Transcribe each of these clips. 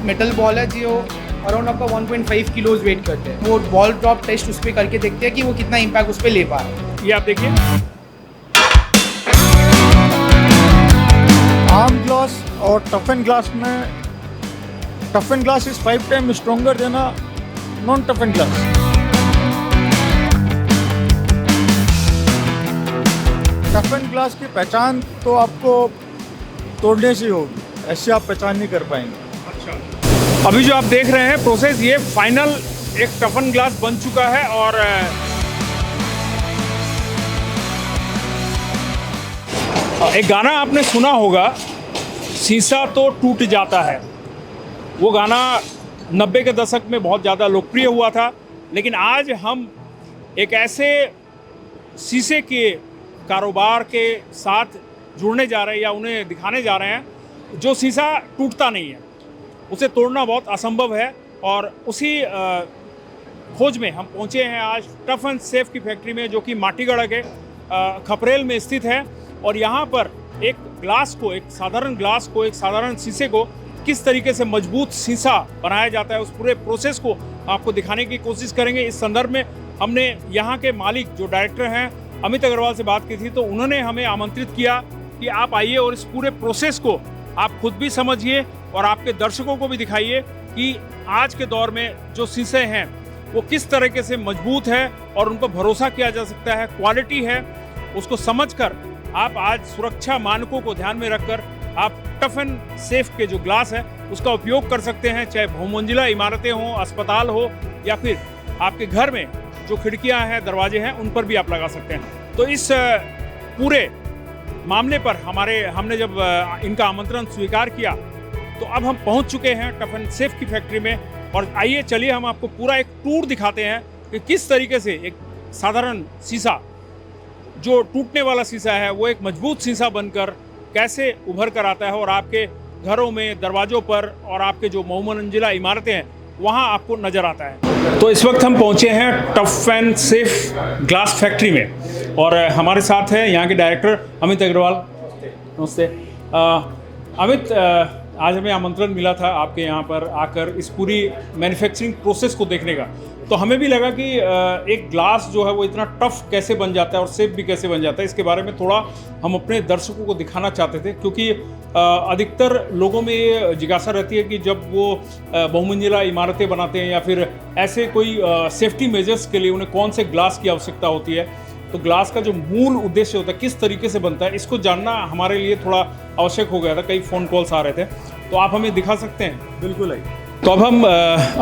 एक metal ball है जो अराउंड आपका 1.5 किलोज वेट करते हैं। वो बॉल ड्रॉप टेस्ट उस पर करके देखते हैं कि वो कितना इम्पैक्ट उस पर ले पा रहा है। ये आप देखिए, आर्म ग्लास और टफन ग्लास में toughen glass is 5 times stronger than non toughen glass. Toughen glass की पहचान तो आपको तोड़ने से होगी, ऐसे आप पहचान नहीं कर पाएंगे। अच्छा, अभी जो आप देख रहे हैं प्रोसेस, ये फाइनल एक टफन ग्लास बन चुका है। और एक गाना आपने सुना होगा, शीशा तो टूट जाता है। वो गाना 90 के दशक में बहुत ज़्यादा लोकप्रिय हुआ था, लेकिन आज हम एक ऐसे शीशे के कारोबार के साथ जुड़ने जा रहे हैं या उन्हें दिखाने जा रहे हैं जो शीशा टूटता नहीं है, उसे तोड़ना बहुत असंभव है। और उसी खोज में हम पहुंचे हैं आज टफ एंड सेफ की फैक्ट्री में, जो कि माटीगढ़ के खपरेल में स्थित है। और यहाँ पर एक ग्लास को, एक साधारण ग्लास को, एक साधारण शीशे को किस तरीके से मजबूत शीशा बनाया जाता है, उस पूरे प्रोसेस को आपको दिखाने की कोशिश करेंगे। इस संदर्भ में हमने यहाँ के मालिक जो डायरेक्टर हैं अमित अग्रवाल से बात की थी, तो उन्होंने हमें आमंत्रित किया कि आप आइए और इस पूरे प्रोसेस को आप खुद भी समझिए और आपके दर्शकों को भी दिखाइए कि आज के दौर में जो शीशे हैं वो किस तरीके से मजबूत है और उन पर भरोसा किया जा सकता है, क्वालिटी है, उसको समझकर आप आज सुरक्षा मानकों को ध्यान में रखकर आप टफ एंड सेफ के जो ग्लास है उसका उपयोग कर सकते हैं। चाहे बहुमंजिला इमारतें हों, अस्पताल हो, या फिर आपके घर में जो खिड़कियां हैं, दरवाजे हैं, उन पर भी आप लगा सकते हैं। तो इस पूरे मामले पर हमने जब इनका आमंत्रण स्वीकार किया तो अब हम पहुंच चुके हैं टफ एंड सेफ की फैक्ट्री में। और आइए चलिए हम आपको पूरा एक टूर दिखाते हैं कि किस तरीके से एक साधारण शीशा, जो टूटने वाला शीशा है, वो एक मजबूत शीशा बनकर कैसे उभर कर आता है और आपके घरों में, दरवाजों पर और आपके जो बहुमंजिला इमारतें हैं वहाँ आपको नज़र आता है। तो इस वक्त हम पहुँचे हैं tough and safe glass factory में और हमारे साथ है यहाँ के डायरेक्टर अमित अग्रवाल। नमस्ते अमित, आज हमें आमंत्रण मिला था आपके यहाँ पर आकर इस पूरी मैन्युफैक्चरिंग प्रोसेस को देखने का, तो हमें भी लगा कि एक ग्लास जो है वो इतना टफ कैसे बन जाता है और सेफ भी कैसे बन जाता है, इसके बारे में थोड़ा हम अपने दर्शकों को दिखाना चाहते थे। क्योंकि अधिकतर लोगों में ये जिज्ञासा रहती है कि जब वो बहुमंजिला इमारतें बनाते हैं या फिर ऐसे कोई सेफ्टी मेजर्स के लिए उन्हें कौन से ग्लास की आवश्यकता होती है, तो ग्लास का जो मूल उद्देश्य होता है, किस तरीके से बनता है, इसको जानना हमारे लिए थोड़ा आवश्यक हो गया था। कई फ़ोन कॉल्स आ रहे थे, तो आप हमें दिखा सकते हैं? बिल्कुल है। तो अब हम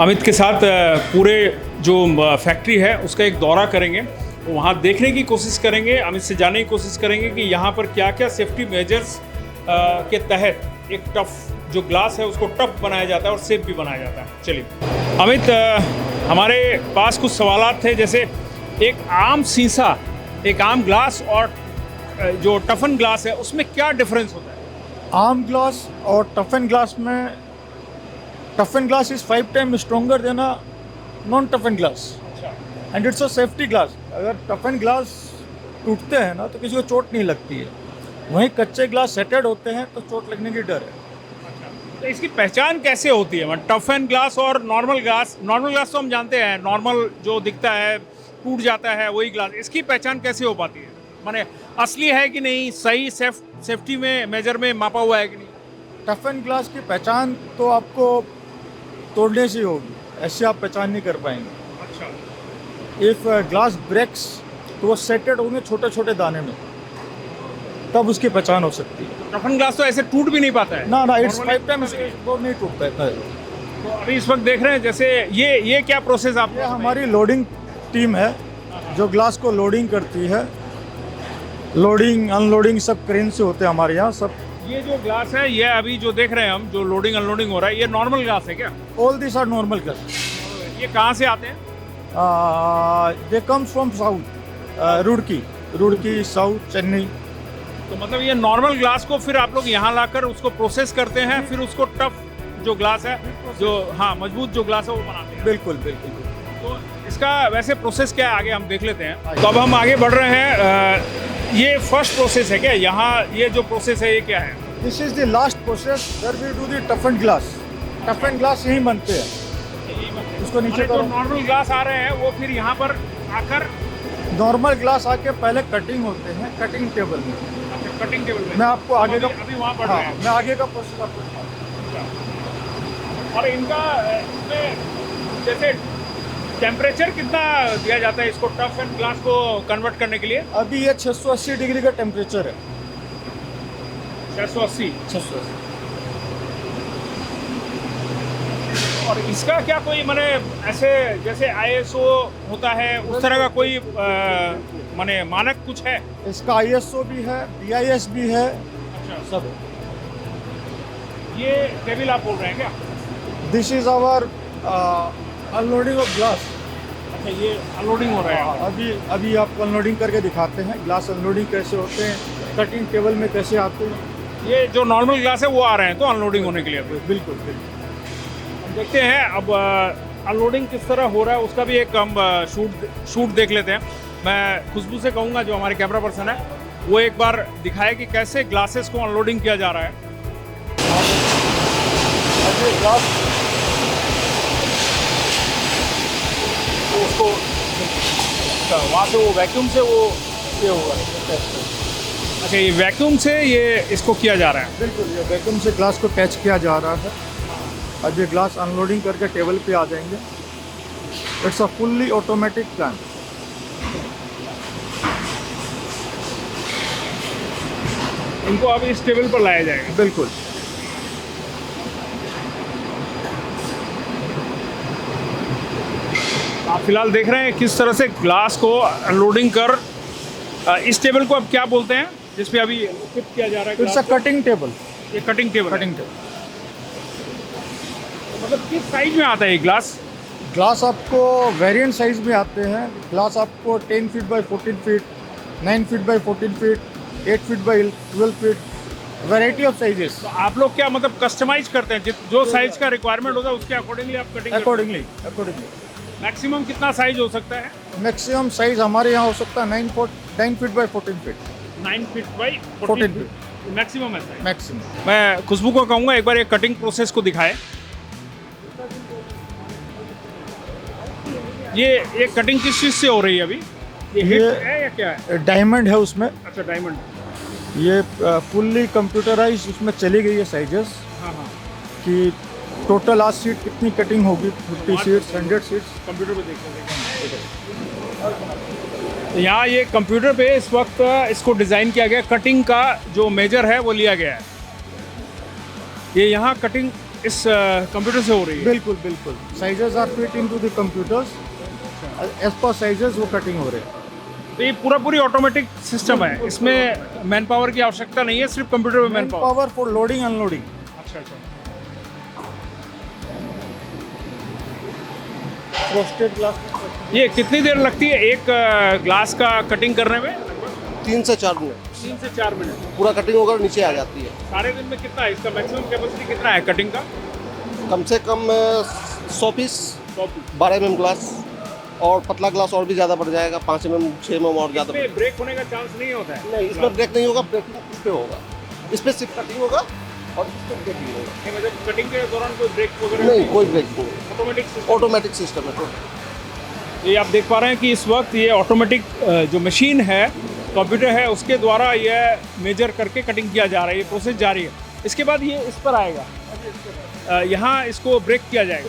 अमित के साथ पूरे जो फैक्ट्री है उसका एक दौरा करेंगे, वहाँ देखने की कोशिश करेंगे, अमित से जानने की कोशिश करेंगे कि यहाँ पर क्या क्या सेफ्टी मेजर्स के तहत एक टफ जो ग्लास है उसको टफ बनाया जाता है और सेफ भी बनाया जाता है। चलिए अमित, हमारे पास कुछ सवालात थे, जैसे एक आम शीशा, एक आम ग्लास और जो टफन ग्लास है उसमें क्या डिफरेंस होता है? आर्म ग्लास और टफन ग्लास में toughen glass is 5 times stronger than non toughen glass and it's a safety glass. अगर टफन ग्लास टूटते हैं ना तो किसी को चोट नहीं लगती है, वहीं कच्चे ग्लास सेटेड होते हैं तो चोट लगने की डर है। तो इसकी पहचान कैसे होती है? टफ एंड ग्लास और नॉर्मल ग्लास तो हम जानते हैं, नॉर्मल जो दिखता है टूट जाता है वही ग्लास, इसकी पहचान कैसे हो पाती है? माने असली है कि नहीं, सही सेफ्टी में मेजर में मापा हुआ है कि नहीं? टफन ग्लास की पहचान तो आपको तोड़ने से होगी, ऐसे आप पहचान नहीं कर पाएंगे। अच्छा, इफ ग्लास ब्रेक्स तो वो सेटेड होंगे छोटे छोटे दाने में, तब उसकी पहचान हो सकती है। टफन ग्लास तो ऐसे टूट भी नहीं पाता है ना, इट्स 5 times वो नहीं टूट पाता है। तो अभी इस वक्त देख रहे हैं, जैसे ये क्या प्रोसेस आप? ये हमारी लोडिंग टीम है जो ग्लास को लोडिंग करती है। लोडिंग अनलोडिंग सब क्रेन से होते हैं हमारे यहाँ सब। ये जो ग्लास है, ये अभी जो देख रहे हैं हम, जो लोडिंग अनलोडिंग हो रहा है, ये नॉर्मल ग्लास है क्या? All this are normal glass. ये कहाँ से आते हैं? They comes from south, Roorkee south Chennai. तो मतलब ये नॉर्मल ग्लास को फिर आप लोग यहाँ लाकर उसको प्रोसेस करते हैं, फिर उसको टफ जो ग्लास है, जो मजबूत जो ग्लास है वो बनाते हैं। बिल्कुल बिल्कुल। तो इसका वैसे प्रोसेस क्या है, आगे हम देख लेते हैं। तो अब हम आगे बढ़ रहे हैं। ये फर्स्ट प्रोसेस है क्या यहाँ? ये जो प्रोसेस है ये क्या है? This is the last process where we do the toughen glass. Tough and glass यहीं बनते हैं। इसको नीचे जो करो। नॉर्मल ग्लास आ रहे हैं वो फिर यहाँ पर आकर नॉर्मल ग्लास आके पहले कटिंग होते हैं कटिंग टेबल में। कटिंग टेबल में मैं आपको आगे का अभी वहाँ बढ़ हाँ, रहे हैं। मैं आगे का प्रोसेस आपको दिखाता हूँ। और इनका इसमें जैसे टेम्परेचर कितना दिया जाता है इसको टफ एंड ग्लास को कन्वर्ट करने के लिए? अभी ये 680 डिग्री का टेम्परेचर है। 680। 680। और इसका क्या कोई माने ऐसे जैसे ISO होता है उस तरह का कोई माने मानक कुछ है? इसका ISO भी है, BIS भी है, अच्छा, सब। ये टेबल आप बोल रहे हैं क्या? This is our unloading of glass. अच्छा, ये अनलोडिंग हो रहा है। अभी आपको अनलोडिंग करके दिखाते हैं ग्लास अनलोडिंग कैसे होते हैं, कटिंग टेबल में कैसे आते हैं। ये जो नॉर्मल ग्लास है वो आ रहे हैं तो अनलोडिंग होने के लिए अभी। बिल्कुल बिल्कुल। हम देखते हैं अब अनलोडिंग किस तरह हो रहा है उसका भी एक हम शूट देख लेते हैं। मैं खुशबू से कहूँगा जो हमारे कैमरा पर्सन है वो एक बार दिखाए कि कैसे ग्लासेस को अनलोडिंग किया जा रहा है। अभी ग्लास उसको वहाँ से वो वैक्यूम से वो ये होगा। अच्छा, ये वैक्यूम से ये इसको किया जा रहा है। बिल्कुल, ये वैक्यूम से ग्लास को कैच किया जा रहा है। अब ये ग्लास अनलोडिंग करके टेबल पे आ जाएंगे। It's a fully automatic plan. इनको अब इस टेबल पर लाया जाएगा। बिल्कुल। आप फिलहाल देख रहे हैं किस तरह से ग्लास को अनलोडिंग कर इस टेबल को अब क्या बोलते हैं जिस पे अभी शिफ्ट किया जा रहा है? It's a cutting table. ये कटिंग टेबल। Cutting table. मतलब किस साइज में आता है ये ग्लास? ग्लास आपको वेरिएंट साइज में आते हैं। ग्लास आपको 10 feet by 14 feet, 9 feet by 14 feet, 8 feet by 12 feet, variety of sizes. तो आप लोग क्या मतलब कस्टमाइज करते हैं जो साइज का रिक्वायरमेंट होता है उसके अकॉर्डिंगली आप कटिंग? अकॉर्डिंगली। मैक्सिमम कितना साइज हो सकता है? मैक्सिमम साइज हमारे यहाँ हो सकता है 9 feet by 14 feet. 9 feet by 14 feet maximum है साइज। मैक्सिमम। मैं खुशबू को कहूँगा एक बार ये कटिंग प्रोसेस को दिखाए। ये कटिंग किस चीज़ से हो रही है अभी? ये हिट है या क्या है? डायमंड है उसमें। अच्छा, डायमंड। ये फुल्ली कंप्यूटराइज उसमें चली गई है साइजेस हाँ हाँ, कि टोटल आज सीट कितनी कटिंग होगी, 50 सीट्स, 100 सीट्स। कंप्यूटर पे देखते हैं। तो यहाँ ये कंप्यूटर पे इस वक्त इसको डिज़ाइन किया गया। कटिंग का जो मेजर है वो लिया गया है। ये यहाँ कटिंग इस कंप्यूटर से हो रही है। बिल्कुल बिल्कुल। Sizes are fit into the computers. As per sizes वो कटिंग हो रहे हैं। तो ये पूरी ऑटोमेटिक सिस्टम है, इसमें मैन पावर की आवश्यकता नहीं है, सिर्फ कंप्यूटर में man power for loading unloading. अच्छा अच्छा। Frosted glass. ये कितनी देर लगती है एक ग्लास का कटिंग करने में? 3 से 4 मिनट 3 से 4 मिनट। पूरा कटिंग होकर नीचे आ जाती है। सारे दिन में कितना है इसका मैक्सिमम कैपेसिटी कितना है कटिंग का? कम से कम 100 पीस 12 mm ग्लास, और पतला ग्लास और भी ज़्यादा बढ़ जाएगा, 5 mm 6 mm और ज़्यादा। इसमें ब्रेक होने का चांस नहीं होता है? नहीं, इसमें ब्रेक नहीं होगा। ब्रेक इस पे होगा, इस पे सिर्फ कटिंग होगा और इस पे ब्रेक नहीं होगा। मतलब कटिंग के दौरान कोई ब्रेक वगैरह नहीं, कोई ब्रेक नहीं। ऑटोमेटिक सिस्टम है। ये आप देख पा रहे हैं कि इस वक्त ये ऑटोमेटिक जो मशीन है, कंप्यूटर है, उसके द्वारा यह मेजर करके कटिंग किया जा रहा है। ये प्रोसेस जारी है। इसके बाद ये इस पर आएगा, यहाँ इसको ब्रेक किया जाएगा।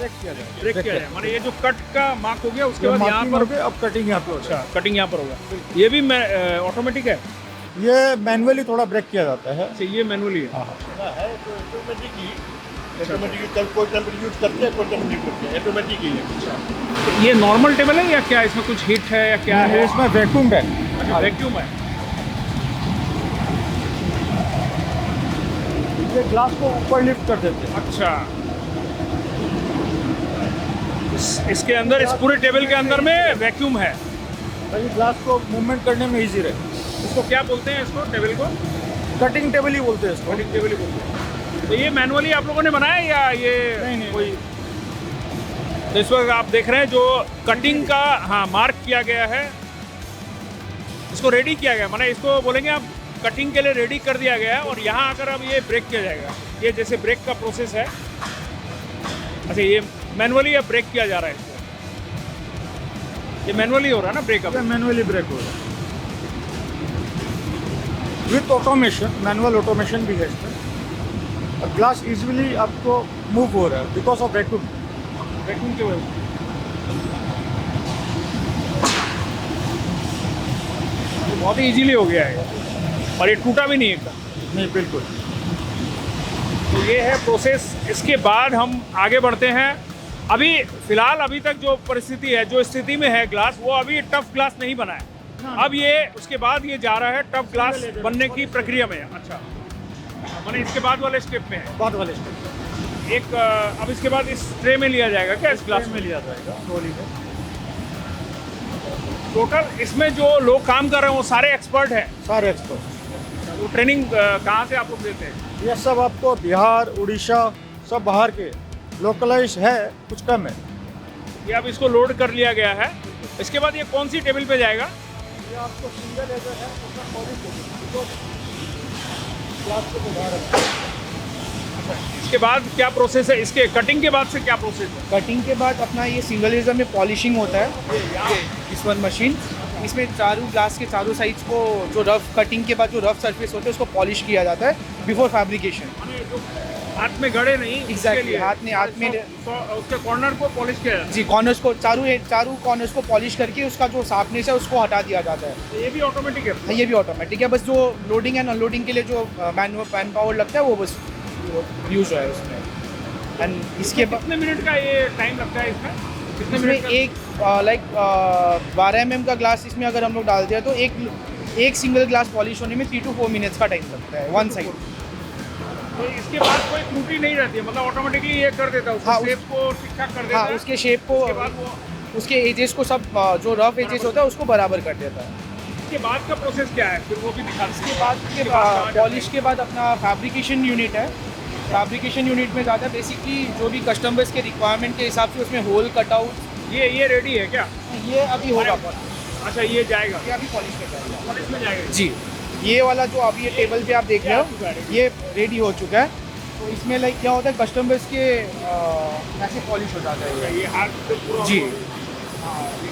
ब्रेक किया जाएगा माने ये जो कट का मार्क हो गया उसके बाद यहाँ पर अब कटिंग यहाँ पे। अच्छा, कटिंग यहाँ पर होगा। ये भी ऑटोमेटिक है? ये मैनुअली थोड़ा ब्रेक किया जाता है। अच्छा, ये मैनुअली है। ये नॉर्मल टेबल है या क्या इसमें कुछ हीट है या क्या है? इसमें वैक्यूम है। अच्छा, वैक्यूम है। ये ग्लास को ऊपर लिफ्ट कर देते हैं। अच्छा, इसके अंदर इस पूरे टेबल के अंदर में वैक्यूम है ताकि ग्लास को मूवमेंट करने में इजी रहे। इसको क्या बोलते हैं इसको टेबल को? कटिंग टेबल ही बोलते हैं इसको। कटिंग टेबल ही बोलते हैं। तो ये मैनुअली आप लोगों ने बनाया या ये नहीं। कोई? तो इस वक्त आप देख रहे हैं जो कटिंग का हाँ मार्क किया गया है, इसको रेडी किया गया, माने इसको बोलेंगे आप कटिंग के लिए रेडी कर दिया गया है। और यहाँ आकर अब ये ब्रेक किया जाएगा। ये जैसे ब्रेक का प्रोसेस है, अच्छा, ये मैनुअली या ब्रेक किया जा रहा है इसको? ये मैनुअली हो रहा है ना ब्रेक? अब मैनुअली ब्रेक हो रहा है विथ ऑटोमेशन, मैनुअल ऑटोमेशन भी है इसमें। और ग्लास इजीली आपको मूव हो रहा है बिकॉज ऑफ वैक्यूम। वैक्यूम की वजह से। बहुत ही इजीली हो गया है और ये टूटा भी नहीं एकदम। नहीं, बिल्कुल। तो ये है प्रोसेस। इसके बाद हम आगे बढ़ते हैं। अभी फिलहाल अभी तक जो परिस्थिति है, जो स्थिति में है ग्लास, वो अभी टफ ग्लास नहीं बना है। अब ये उसके बाद ये जा रहा है टफ ग्लास बनने की प्रक्रिया में। अच्छा, मैंने इसके बाद वाले स्टेप में है। बाद वाले स्टेप एक अब इसके बाद इस ट्रे में लिया जाएगा क्या? इस ग्लास में लिया जाएगा ट्रॉली में। टोटल इसमें जो लोग काम कर रहे हैं वो सारे एक्सपर्ट हैं? सारे एक्सपर्ट। वो ट्रेनिंग कहाँ से आप लोग देते हैं? ये सब आपको बिहार, उड़ीसा, सब बाहर के लोकलाइज है, कुछ कम है। ये अब इसको लोड कर लिया गया है। इसके बाद ये कौन सी टेबल पे जाएगा? ये आपको सिंगल लेजर है, उसका पॉलिश होगी। इसके बाद क्या प्रोसेस है? इसके कटिंग के बाद से क्या प्रोसेस है? कटिंग के बाद अपना ये सिंगल लेजर में पॉलिशिंग होता है। इस वन मशीन, इसमें चारों ग्लास के चारों साइड्स को जो रफ कटिंग के बाद जो रफ सरफेस होते हैं उसको पॉलिश किया जाता है बिफोर फैब्रिकेशन। हाथ में गड़े नहीं? एग्जैक्टली, हाथ में उसके कॉर्नर को पॉलिश किया जाता है। जी, कॉर्नर्स को चारों कॉर्नर्स को पॉलिश करके उसका जो शार्पनेस है उसको हटा दिया जाता है। ये भी ऑटोमेटिक है? हाँ, ये भी ऑटोमेटिक है। बस जो लोडिंग एंड अनलोडिंग के लिए जो मैन पावर लगता है वो बस यूज है उसमें। एंड इसके बाद कितने मिनट का ये टाइम लगता है इसमें? कितने इसमें मिनट का? एक 12 mm का ग्लास इसमें अगर हम लोग डालते हैं तो एक सिंगल ग्लास पॉलिश होने में 3 to 4 मिनट्स का टाइम लगता है वन साइड। तो इसके बाद कोई त्रुटि नहीं रहती है, मतलब ऑटोमेटिकली ये कर देता है उसको, हाँ, शेप को ठीक ठाक कर देता हाँ, है। उसके शेप को, उसके बाद वो उसके एजेस को सब जो रफ एजेस होता है उसको बराबर कर देता है। इसके बाद का प्रोसेस क्या है फिर वो भी दिखा इसके बाद पॉलिश के बाद अपना फैब्रिकेशन यूनिट है। फैब्रिकेशन यूनिट में ज़्यादा बेसिकली जो भी कस्टमर्स के रिक्वायरमेंट के हिसाब से उसमें होल कटआउट ये रेडी है क्या? ये अभी होगा। अच्छा, ये जाएगा, ये अभी पॉलिश में जाएगा। पॉलिश में जाएगा जी, ये वाला जो अभी ये टेबल पे आप देख रहे हो ये रेडी हो चुका है। तो इसमें लाइक क्या होता है, कस्टमर्स के ऐसे पॉलिश हो जाता है ये हाथ से पूरा जी,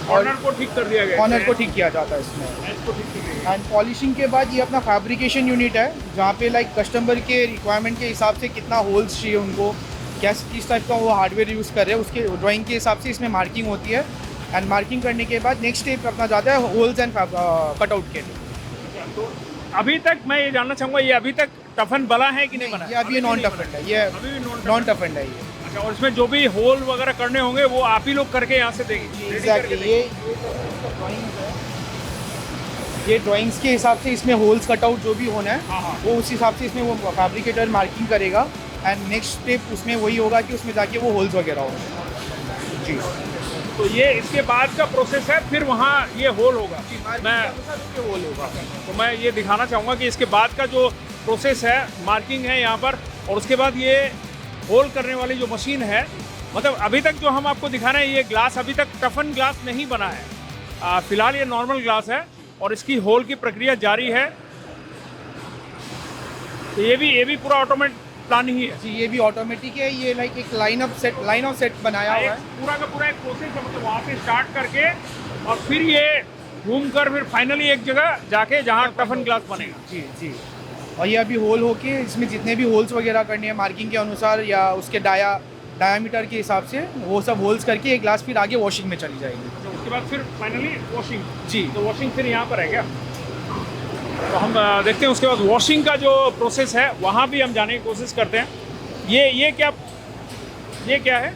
कॉर्नर को ठीक कर दिया गया, कॉर्नर को ठीक किया जाता है इसमें। इसको ठीक कर दिया गया। एंड पॉलिशिंग के बाद ये अपना फैब्रिकेशन यूनिट है जहाँ पे लाइक कस्टमर के रिक्वायरमेंट के हिसाब से कितना होल्स चाहिए उनको, किस टाइप का वो हार्डवेयर यूज़ कर रहे हैं उसके ड्राइंग के हिसाब से इसमें मार्किंग होती है। एंड मार्किंग करने के बाद नेक्स्ट स्टेप अपना जाता है होल्स एंड कटआउट के लिए। तो अभी तक मैं ये जानना चाहूँगा, ये अभी तक टफन बना है कि नहीं बना? ये अभी नॉन टफेंड है, ये अभी भी नॉन टफेंड है ये। अच्छा, और इसमें जो भी होल वगैरह करने होंगे वो आप ही लोग करके यहाँ से देंगे? एग्जैक्टली, ये ड्राइंग्स के हिसाब से इसमें होल्स कटआउट जो भी होना है वो उस हिसाब से इसमें वो फैब्रिकेटर मार्किंग करेगा। एंड नेक्स्ट स्टेप उसमें वही होगा कि उसमें जाके वो होल्स वगैरह होंगे। जी, तो ये इसके बाद का प्रोसेस है, फिर वहाँ ये होल होगा। मैं होल होगा। तो मैं ये दिखाना चाहूँगा कि इसके बाद का जो प्रोसेस है, मार्किंग है यहाँ पर, और उसके बाद ये होल करने वाली जो मशीन है, मतलब अभी तक जो हम आपको दिखा रहे हैं ये ग्लास अभी तक टफन ग्लास नहीं बना है। फिलहाल ये नॉर्मल ग्लास है और इसकी होल की प्रक्रिया जारी है। तो ये भी पूरा ऑटोमेटिक प्लान ही है? जी, ये भी ऑटोमेटिक है। ये लाइक एक लाइन ऑफ सेट बनाया हुआ है। पूरा का पूरा एक प्रोसेस है, मतलब वहाँ से स्टार्ट करके और फिर ये घूम कर फिर फाइनली एक जगह जाके जहाँ टफन ग्लास बनेगा। जी जी, और ये अभी होल होके इसमें जितने भी होल्स वगैरह करने हैं मार्किंग के अनुसार या उसके डायामीटर के हिसाब से वो सब होल्स करके ये ग्लास फिर आगे वॉशिंग में चली जाएगी। तो उसके बाद फिर फाइनली वॉशिंग। जी, तो वॉशिंग फिर यहाँ पर है क्या? तो हम देखते हैं उसके बाद वॉशिंग का जो प्रोसेस है वहाँ भी हम जाने की कोशिश करते हैं। ये क्या है?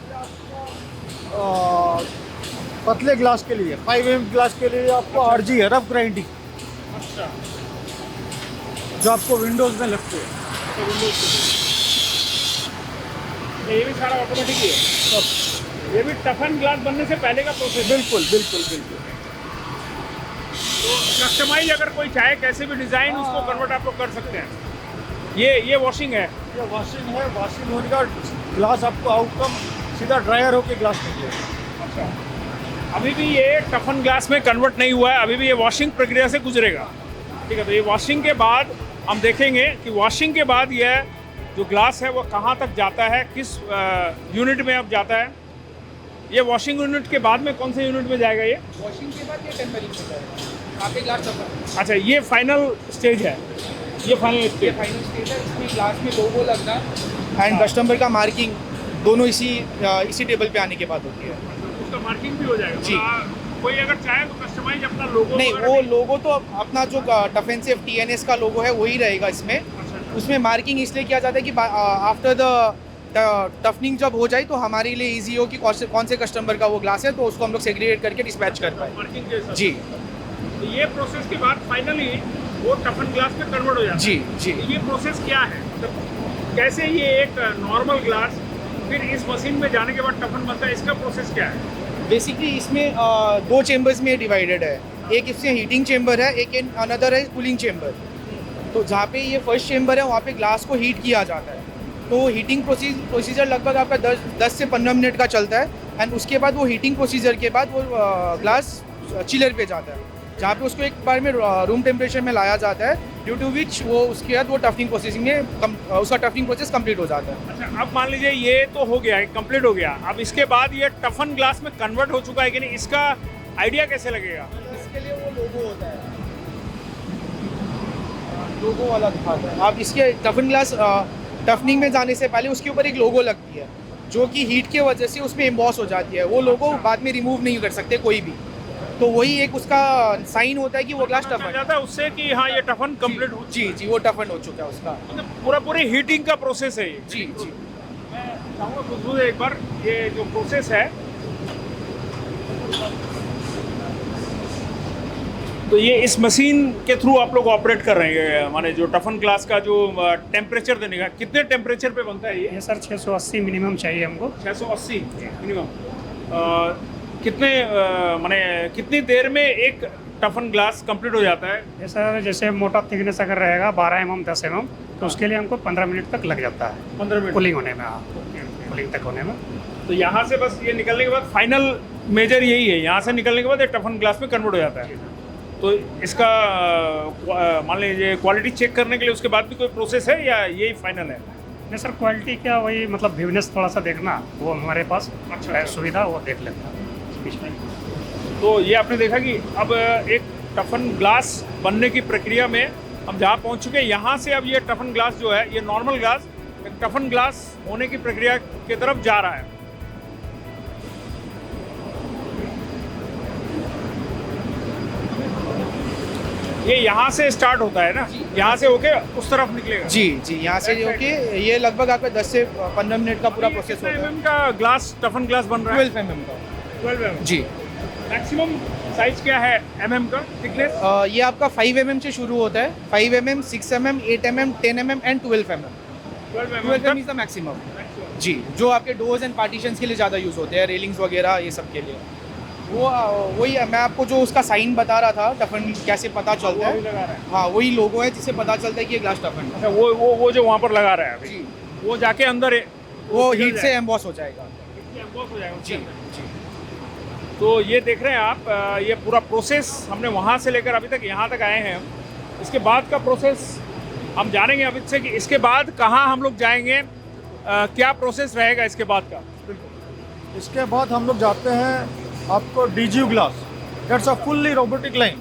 पतले ग्लास के लिए 5 mm ग्लास के लिए आपको RG है, रफ ग्राइंडिंग, अच्छा, जो आपको विंडोज़ में लगते हैं। तो ये भी सारा ऑटोमेटिक ही है। ये भी टफन ग्लास बनने से पहले का प्रोसेस? बिल्कुल बिल्कुल बिल्कुल। तो कस्टमाइज अगर कोई चाहे कैसे भी डिज़ाइन उसको कन्वर्ट आप लोग कर सकते हैं। ये वॉशिंग है? ये वॉशिंग है, वॉशिंग होने का ग्लास आपको आउटकम सीधा ड्रायर होके ग्लास निकलेगा। अच्छा, अभी भी ये टफन ग्लास में कन्वर्ट नहीं हुआ है, अभी भी ये वॉशिंग प्रक्रिया से गुजरेगा। ठीक है, तो ये वॉशिंग के बाद हम देखेंगे कि वॉशिंग के बाद ये जो ग्लास है वो कहाँ तक जाता है, किस यूनिट में अब जाता है। ये वॉशिंग यूनिट के बाद में कौन से यूनिट में जाएगा ये? वॉशिंग के बाद ये टेम्परिंग हो जाएगा, यहाँ पे ग्लास टफन। अच्छा, ये फाइनल स्टेज है, ये फाइनल ये स्टेज। फाइनल स्टेज है, इसमें ग्लास में लोगो लगना एंड कस्टमर का मार्किंग दोनों इसी टेबल पे आने के बाद होती है। उसका मार्किंग भी हो जाएगा जी। कोई अगर चाहे तो कस्टमाइज अपना लोगो नहीं, वो लोगो तो अपना जो टफन सेफ TNS का लोगो है वही रहेगा इसमें। उसमें मार्किंग इसलिए किया जाता है कि आफ्टर द टफनिंग जब हो जाए तो हमारे लिए इजी हो कि कौन से कस्टमर का वो ग्लास है, तो उसको हम लोग सेग्रीगेट करके डिस्पैच कर पाए। मार्किंग के हिसाब से। जी तो ये प्रोसेस के बाद फाइनली वो टफन ग्लास में कन्वर्ट हो जाता है। जी जी। ये प्रोसेस क्या है, मतलब कैसे ये एक नॉर्मल ग्लास फिर इस मशीन में जाने के बाद टफन बनता है, इसका प्रोसेस क्या है? बेसिकली इसमें दो चेम्बर्स में डिवाइडेड है। एक इसमें हीटिंग चेम्बर है, एक अनदर है कूलिंग चेम्बर। तो जहाँ पे ये फर्स्ट चेम्बर है वहाँ पे ग्लास को हीट किया जाता है। तो हीटिंग प्रोसीजर लगभग आपका 10 से 15 मिनट का चलता है एंड उसके बाद वो हीटिंग प्रोसीजर के बाद वो ग्लास चिलर पे जाता है, जहाँ पे उसको एक बार में रूम टेम्परेचर में लाया जाता है, ड्यू टू विच वो उसके बाद वो टफनिंग प्रोसेसिंग में उसका टफनिंग प्रोसेस कंप्लीट हो जाता है। अच्छा, अब मान लीजिए ये तो हो गया, कंप्लीट हो गया, अब इसके बाद ये टफन ग्लास में कन्वर्ट हो चुका है कि नहीं, इसका आइडिया कैसे लगेगा? इसके लिए वो लोगो होता है, लोगो वाला दिखाता है। आप इसके टफन ग्लास टफनिंग में जाने से पहले उसके ऊपर एक लोगो लगती है जो कि हीट की वजह से उसमें एम्बॉस हो जाती है। वो लोगो बाद में रिमूव नहीं कर सकते कोई भी, तो वही एक उसका साइन होता है कि वो ग्लास चल टफन जाता है उससे कि हाँ ये टफन कंप्लीट हो, जी जी, वो टफन हो चुका है उसका। मतलब पूरी हीटिंग का प्रोसेस है ये। जी जी। मैं चाहूँगा खुशबू एक बार ये जो प्रोसेस है, तो ये इस मशीन के थ्रू आप लोग ऑपरेट कर रहे हैं, माने जो टफन ग्लास का जो टेम्परेचर देने का, कितने टेम्परेचर पे बनता है ये? ये सर 680 मिनिमम चाहिए हमको। 680 मिनिमम। कितने माने कितनी देर में एक टफन ग्लास कंप्लीट हो जाता है? ये सर जैसे मोटा थिकनेस अगर रहेगा 12 mm 10 mm तो उसके लिए हमको 15 मिनट तक लग जाता है 15 मिनट कूलिंग होने में। हाँ, कूलिंग तक होने में। तो यहाँ से बस ये निकलने के बाद फाइनल मेजर यही है, यहाँ से निकलने के बाद ये टफन ग्लास में कन्वर्ट हो जाता है। तो इसका मान लीजिए क्वालिटी चेक करने के लिए उसके बाद भी कोई प्रोसेस है या यही फाइनल है? नहीं सर, क्वालिटी क्या वही मतलब विवनेस थोड़ा सा देखना, वो हमारे पास है सुविधा, वो देख लेते हैं बीच में। तो ये आपने देखा कि अब एक टफन ग्लास बनने की प्रक्रिया में हम जहाँ पहुँच चुके हैं, यहाँ से अब ये टफन ग्लास जो है, ये नॉर्मल ग्लास एक टफन ग्लास होने की प्रक्रिया की तरफ जा रहा है। ये यहाँ से स्टार्ट होता है ना, यहाँ से होके उस तरफ निकलेगा। जी जी, यहाँ से जो कि ये लगभग आपका 10 से 15 मिनट का पूरा प्रोसेस होता है। mm का ग्लास टफन ग्लास बन रहा है? 12 mm का। 12 mm। जी। मैक्सिमम साइज क्या है mm का थिकनेस? ये आपका 5 mm से शुरू होता है, 5 mm, 6 mm, 8 mm, 10 mm and 12 mm। 12 mm is the maximum. जी, जो आपके डोर्स एंड पार्टीशंस के लिए ज़्यादा यूज़ होते हैं, रेलिंग्स वगैरह ये सब के लिए। वो वही मैं आपको जो उसका साइन बता रहा था टफन कैसे पता चलता वही है, लगा रहा है। हाँ वही लोगो है जिससे पता चलता है कि ये ग्लास टफन है। अच्छा, वो जो वहाँ पर लगा रहा है अभी, जी, वो जाके अंदर वो हीट से एम्बॉस हो जाएगा। हो जाएगा उसके जी अंदर। जी। तो ये देख रहे हैं आप, ये पूरा प्रोसेस हमने वहाँ से लेकर अभी तक यहाँ तक आए हैं। इसके बाद का प्रोसेस हम जानेंगे अभी से कि इसके बाद कहाँ हम लोग जाएंगे, क्या प्रोसेस रहेगा इसके बाद का। इसके बाद हम लोग जाते हैं आपको DGU glass, that's a fully robotic line,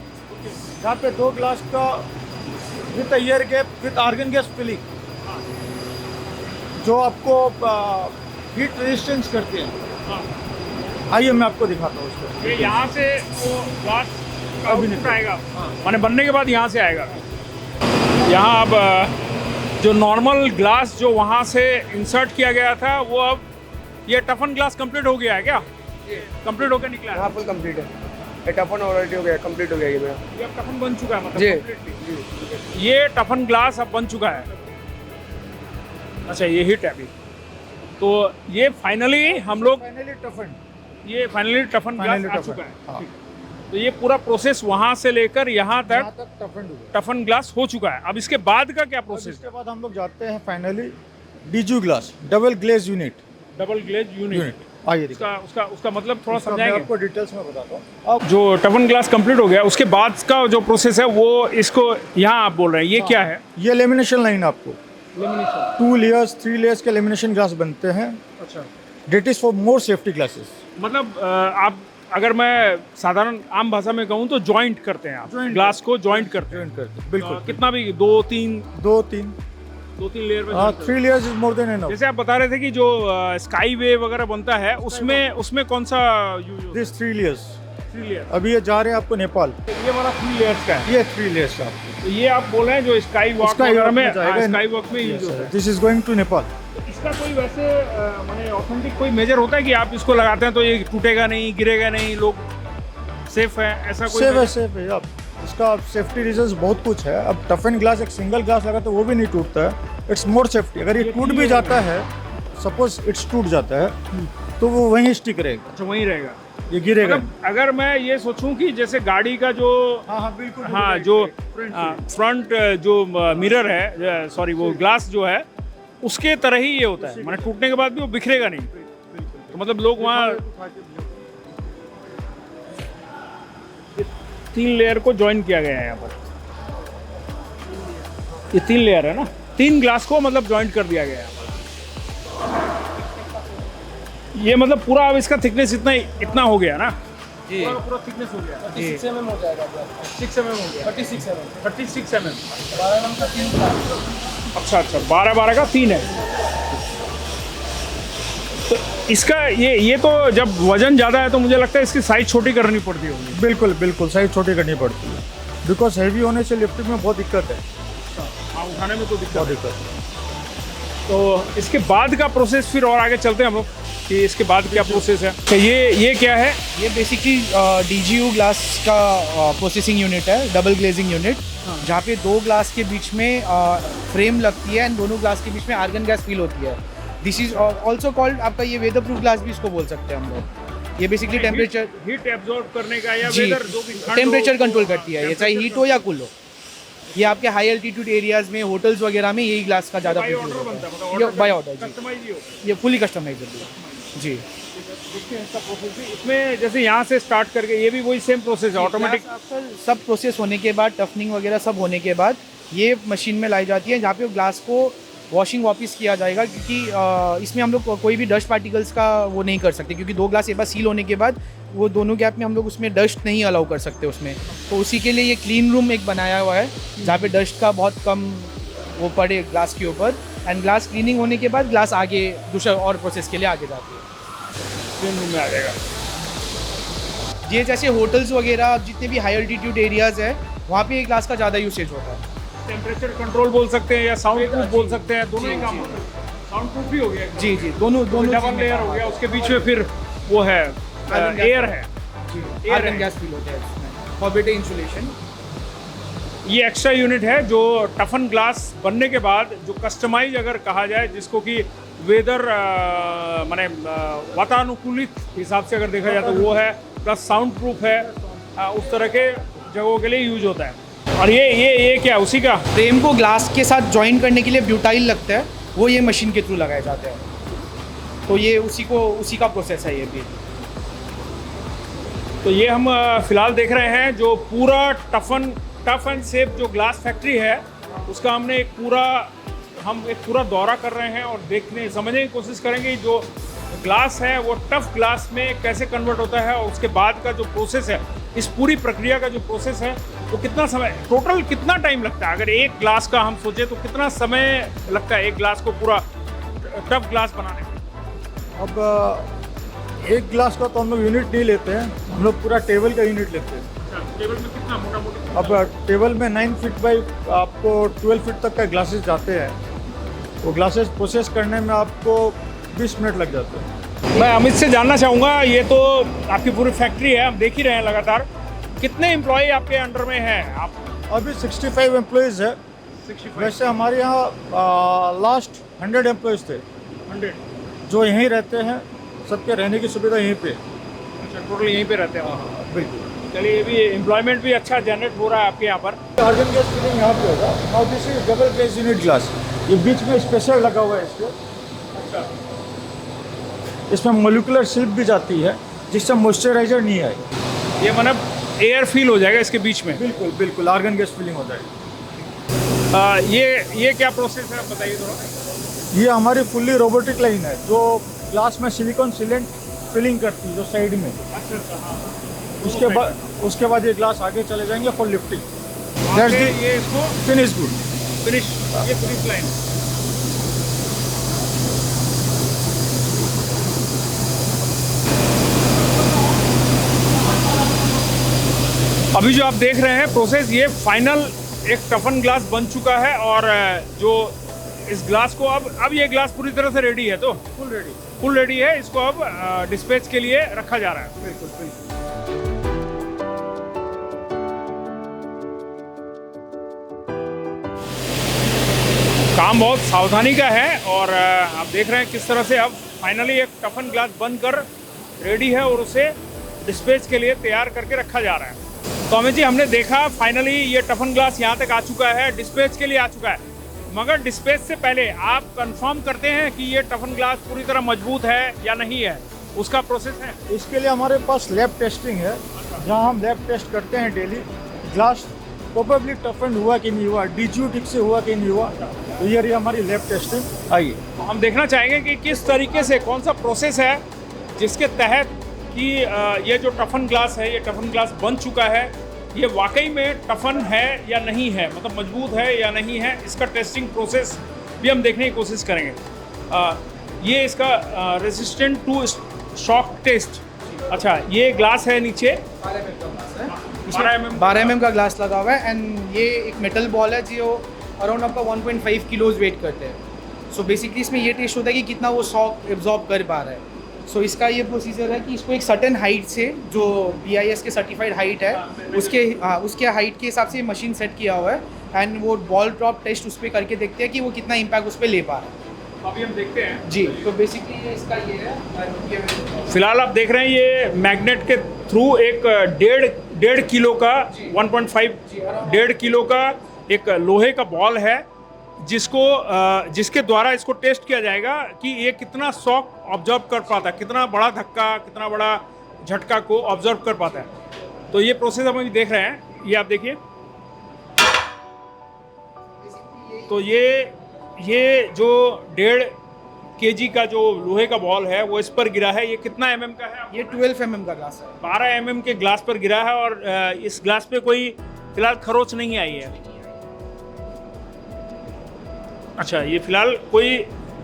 जहाँ पे 2 ग्लास का with air gap with argon gas filling, जो आपको हीट रेजिस्टेंस करते हैं। आइए मैं आपको दिखाता हूँ उसको। ये यहाँ से वो ग्लास का अभी आउटपुट आएगा, माने बनने के बाद यहाँ से आएगा। यहाँ अब जो नॉर्मल ग्लास जो वहाँ से इंसर्ट किया गया था, वो अब ये टफन ग्लास कंप्लीट हो गया है क्या? कंप्लीट होकर निकला है? हाँ, फुल कंप्लीट है। ये टफन ऑलरेडी हो गया, कंप्लीट हो गया ये मेरा। ये अब टफन बन चुका है मतलब जी। completely? ये टफन ग्लास अब बन चुका है। अच्छा, ये हिट है अभी, तो ये फाइनली हम लोग फाइनली टफन, ये फाइनली टफन ग्लास फाइनली आ टफन, चुका है। हाँ। ठीक। तो ये पूरा प्रोसेस वहाँ से लेकर यहाँ तक यहाँ तक टफन हो गया। टफन ग्लास हो चुका है। अब इसके बाद का क्या अब प्रोसेस इसके बाद हम लोग जाते हैं finally DGU glass, double glaze unit. Double glaze unit. आइए दिखा, उसका मतलब थोड़ा उसका मैं समझाएंगे। आपको डिटेल्स में बताता हूँ। अब जो टफन ग्लास कंप्लीट हो गया, उसके बाद का जो प्रोसेस है वो इसको यहाँ आप बोल रहे हैं, ये क्या है? ये लेमिनेशन लाइन आपको लेमिनेशन। 2 layers 3 layers के लेमिनेशन ग्लास बनते हैं। अच्छा, that is for more safety glasses. मतलब आप अगर मैं साधारण आम भाषा में कहूँ तो जॉइंट करते हैं आप, ग्लास को जॉइंट करते हैं। जॉइंट करते हैं, बिल्कुल। कितना भी 2-3 लेयर में joint करते 3 layers इज मोर देन हैं। एनफ। जैसे आप बता रहे थे कि जो स्काई वे वगैरह बनता है उसमें कौन सा यूज होता दिस 3 layers। है? 3 लेयर। अभी ये जा रहे हैं आपको नेपाल। ये वाला 3 लेयर्स का है। ये 3 layers का आपको। तो ये आप बोल रहे हैं जो स्काई वॉक Sky वगैरह walk में में जाएगा। स्काई वॉक में यूज होता है। This is going to Nepal. तो इसका कोई वैसे माने ऑथेंटिक कोई मेजर होता है कि आप इसको लगाते हैं तो ये टूटेगा नहीं, गिरेगा नहीं, लोग सेफ है, ऐसा कोई सेफ है, measure? सेफ है। अब इसका सेफ्टी रीजंस बहुत कुछ है। अब टफन ग्लास एक सिंगल ग्लास लगा तो वो भी नहीं टूटता है। It's more safety. अगर ये टूट भी जाता है, सपोज इट्स टूट जाता है तो वो वहीं स्टिक रहेगा, अच्छा, वहीं रहेगा। ये गिरेगा। मतलब अगर मैं ये सोचूं कि जैसे गाड़ी का जो हाँ बिल्कुल। हाँ जो फ्रंट जो मिरर है, सॉरी वो ग्लास जो है उसके तरह ही ये होता है, माने टूटने के बाद भी वो बिखरेगा नहीं। तो मतलब लोग वहाँ 3 लेयर को ज्वाइन किया गया है यहाँ पर। ये 3 लेयर है ना, 3 ग्लास को मतलब ज्वाइंट कर दिया गया है। ये मतलब पूरा अब इसका थिकनेस इतना हो गया ना, जी पूरा थिकनेस हो गया। 36 mm हो जाएगा। 6 mm हो गया। 36 mm। 36 mm। 12 mm का 3 ग्लास। अच्छा, 12 का 3 है। तो इसका ये तो जब वजन ज़्यादा है तो मुझे लगता है इसकी साइज छोटी करनी पड़ती होगी। बिल्कुल बिल्कुल साइज छोटी करनी पड़ती है, बिकॉज हैवी होने से लिफ्टिंग में बहुत दिक्कत है। हाँ, उठाने में तो बहुत दिक्कत है। दिक्कत है। तो इसके बाद का प्रोसेस फिर और आगे चलते हैं हम लोग कि इसके बाद क्या प्रोसेस है। तो ये क्या है? ये बेसिकली DGU ग्लास का प्रोसेसिंग यूनिट है, डबल ग्लेजिंग यूनिट, जहाँ पे 2 ग्लास के बीच में फ्रेम लगती है एंड दोनों ग्लास के बीच में आर्गन गैस फील होती है। दिस इज ऑल्सो कॉल्ड, आपका ये वेदर प्रूफ ग्लास भी इसको बोल सकते हैं हम लोग। ये बेसिकली टेम्परेचर हीट एब्जॉर्ब करने का या जी वेदर जो भी ठंड हो, टेम्परेचर कंट्रोल करती है, ये चाहे हीट हो या कूल हो। ये आपके हाई एल्टीट्यूड एरियाज में, होटल्स वगैरह में यही ग्लास का ज़्यादा बाय प्रेफर ऑर्डर होता बनता है, है। मतलब ये बाय ऑर्डर जी, कस्टमाइज ही हो। ये फुली कस्टमाइजेबल है जी। देखते हैं इसका प्रोसेस भी। इसमें जैसे यहाँ से स्टार्ट करके ये भी वही सेम प्रोसेस है, ऑटोमेटिक। सब प्रोसेस होने के बाद, टफनिंग वगैरह सब होने के बाद ये मशीन में लाई जाती है, जहाँ पे वो ग्लास को वॉशिंग वापस किया जाएगा, क्योंकि इसमें हम लोग कोई भी डस्ट पार्टिकल्स का वो नहीं कर सकते, क्योंकि 2 ग्लास एक बार सील होने के बाद वो दोनों गैप में हम लोग उसमें डस्ट नहीं अलाउ कर सकते उसमें। तो उसी के लिए ये क्लीन रूम एक बनाया हुआ है, जहाँ पे डस्ट का बहुत कम वो पड़े ग्लास के ऊपर। एंड ग्लास क्लीनिंग होने के बाद ग्लास आगे दूसरा और प्रोसेस के लिए आगे जाती है, क्लीन रूम में आ जाएगा। ये जैसे होटल्स वगैरह जितने भी हाई एल्टीट्यूड एरियाज है वहाँ पे ये ग्लास का ज़्यादा यूसेज होता है। टेम्परेचर कंट्रोल बोल सकते हैं या साउंड प्रूफ बोल सकते हैं, दोनों ही काम होता है। साउंड प्रूफ भी हो गया एकदम। जी जी, दोनों डबल लेयर हो गया, उसके बीच में फिर वो है एयर है, आर्गन गैस फील होता है इसमें फॉर बेटर इंसुलेशन। ये एक्स्ट्रा यूनिट है जो टफन ग्लास बनने के बाद जो कस्टमाइज अगर कहा जाए, जिसको कि वेदर माने वातानुकूलित हिसाब से अगर देखा जाए तो वो है, प्लस साउंड प्रूफ है, उस तरह के जगहों के लिए यूज होता है। और ये क्या उसी का फ्रेम को ग्लास के साथ ज्वाइन करने के लिए ब्यूटाइल लगता है, वो ये मशीन के थ्रू लगाए जाते हैं। तो ये उसी का प्रोसेस है ये भी। तो ये हम फिलहाल देख रहे हैं जो पूरा टफ एंड सेफ जो ग्लास फैक्ट्री है उसका हमने एक पूरा दौरा कर रहे हैं और समझने की कोशिश करेंगे जो ग्लास है वो टफ ग्लास में कैसे कन्वर्ट होता है, और उसके बाद का जो प्रोसेस है, इस पूरी प्रक्रिया का जो प्रोसेस है वो कितना समय, टोटल कितना टाइम लगता है। अगर एक ग्लास का हम सोचे तो कितना समय लगता है एक ग्लास को पूरा टफ ग्लास बनाने में? अब एक ग्लास का तो हम लोग यूनिट नहीं लेते हैं, हम लोग पूरा टेबल का यूनिट लेते हैं। टेबल में कितना मोटा-मोटी? अब टेबल में 9 फीट बाई आपको 12 फीट तक का ग्लासेस जाते हैं। वो ग्लासेस प्रोसेस करने में आपको 20 मिनट लग जाते हैं। मैं अमित से जानना चाहूँगा, ये तो आपकी पूरी फैक्ट्री है, हम देख ही रहे हैं लगातार, कितने एम्प्लॉय आपके अंडर में हैं आप? अभी 65 एम्प्लॉयज़ है। 65 वैसे हमारे यहाँ लास्ट 100 एम्प्लॉयज़ थे 100। जो यहीं रहते हैं, सबके रहने की सुविधा यहीं पे। अच्छा, टोटल यहीं पे रहते हैं। बिल्कुल। चलिए, ये भी एम्प्लॉयमेंट भी अच्छा जनरेट हो रहा है आपके यहाँ पर। आर्गन गैस फिलिंग यहाँ पे होगा। Now this is double glaze unit glass. ये बीच में स्पेशल लगा हुआ है इसके। अच्छा, इसमें मोलिकुलर सिल्क भी जाती है जिससे मॉइस्चराइजर नहीं आए। ये मतलब एयर फील हो जाएगा इसके बीच में। बिल्कुल बिल्कुल, आर्गन गैस फिलिंग हो जाएगी। ये क्या प्रोसेस है बताइए थोड़ा। ये हमारी फुल्ली रोबोटिक लाइन है जो ग्लास में सिलिकॉन सीलेंट फिलिंग करती है जो साइड में। उसके बाद ये ग्लास आगे चले जाएंगे फॉर लिफ्टिंग। ये इसको फिनिश गुड। फिनिश, ये फिनिश लाइन। अभी जो आप देख रहे हैं प्रोसेस, ये फाइनल एक टफन ग्लास बन चुका है और जो इस ग्लास को अब ये ग्लास पूरी तरह से रेडी है, तो फुल रेडी है। इसको अब डिस्पैच के लिए रखा जा रहा है। बिल्कुल। काम बहुत सावधानी का है और आप देख रहे हैं किस तरह से अब फाइनली एक टफन ग्लास बनकर रेडी है और उसे डिस्पैच के लिए तैयार करके रखा जा रहा है। तो अमित जी, हमने देखा फाइनली ये टफन ग्लास यहाँ तक आ चुका है, डिस्पैच के लिए आ चुका है। मगर डिस्पैच से पहले आप कंफर्म करते हैं कि ये टफन ग्लास पूरी तरह मजबूत है या नहीं है, उसका प्रोसेस है? इसके लिए हमारे पास लैब टेस्टिंग है जहाँ हम लैब टेस्ट करते हैं डेली। ग्लास प्रोबेबली टफन हुआ कि नहीं हुआ, डीच्यू ठीक से हुआ कि नहीं हुआ, तो ये रही हमारी लैब टेस्टिंग। आइए तो हम देखना चाहेंगे कि किस तरीके से, कौन सा प्रोसेस है जिसके तहत कि ये जो टफन ग्लास है, ये टफन ग्लास बन चुका है, ये वाकई में टफन है या नहीं है, मतलब मजबूत है या नहीं है। इसका टेस्टिंग प्रोसेस भी हम देखने की कोशिश करेंगे। ये इसका रेजिस्टेंट टू शॉक टेस्ट। अच्छा, ये ग्लास है नीचे 12 mm का ग्लास लगा हुआ है एंड ये एक मेटल बॉल है जो अराउंड आपका 1.5 किलोज वेट करते हैं। सो बेसिकली इसमें ये टेस्ट होता है कि कितना वो शॉक एब्जॉर्ब कर पा रहा है। सो इसका ये प्रोसीजर है कि इसको एक सर्टेन हाइट से, जो BIS के सर्टिफाइड हाइट है, उसके हाइट के हिसाब से मशीन सेट किया हुआ है एंड वो बॉल ड्रॉप टेस्ट उस पर करके देखते हैं कि वो कितना इम्पैक्ट उस पर ले पा रहा है। अभी हम देखते हैं जी। तो बेसिकली ये इसका ये है। फिलहाल आप देख रहे हैं ये मैग्नेट के थ्रू एक डेढ़ किलो का 1.5 किलो का एक लोहे का बॉल है जिसके द्वारा इसको टेस्ट किया जाएगा कि ये कितना शॉक ऑब्जर्व कर पाता है, कितना बड़ा धक्का, कितना बड़ा झटका को ऑब्जर्व कर पाता है। तो ये प्रोसेस हम अभी देख रहे हैं, ये आप देखिए। तो ये जो 1.5 kg का जो लोहे का बॉल है वो इस पर गिरा है। ये कितना mm का है? ये 12 mm का ग्लास है। 12 mm के ग्लास पर गिरा है और इस ग्लास पे कोई फिलहाल खरोच नहीं आई है। अच्छा, ये फिलहाल कोई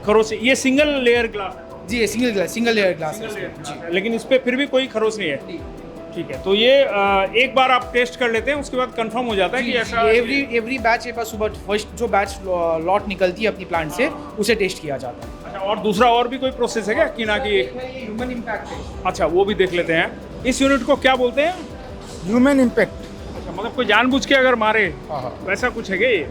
खरोच, ये सिंगल लेयर ग्लास है। जी, ये सिंगल लेयर ग्लास है। लेकिन इस पे फिर भी कोई खरोच नहीं है। ठीक है, तो ये एक बार आप टेस्ट कर लेते हैं, उसके बाद कंफर्म हो जाता है कि ऐसा। एवरी बैच के पास सुबह फर्स्ट जो बैच लॉट निकलती है अपनी प्लांट से, उसे टेस्ट किया जाता है। अच्छा, और दूसरा और भी कोई प्रोसेस है क्या कि ना कि? Human impact test. अच्छा, वो भी देख लेते हैं। इस यूनिट को क्या बोलते हैं? Human impact. अच्छा, मतलब कोई जानबूझ के अगर मारे वैसा कुछ है क्या ये?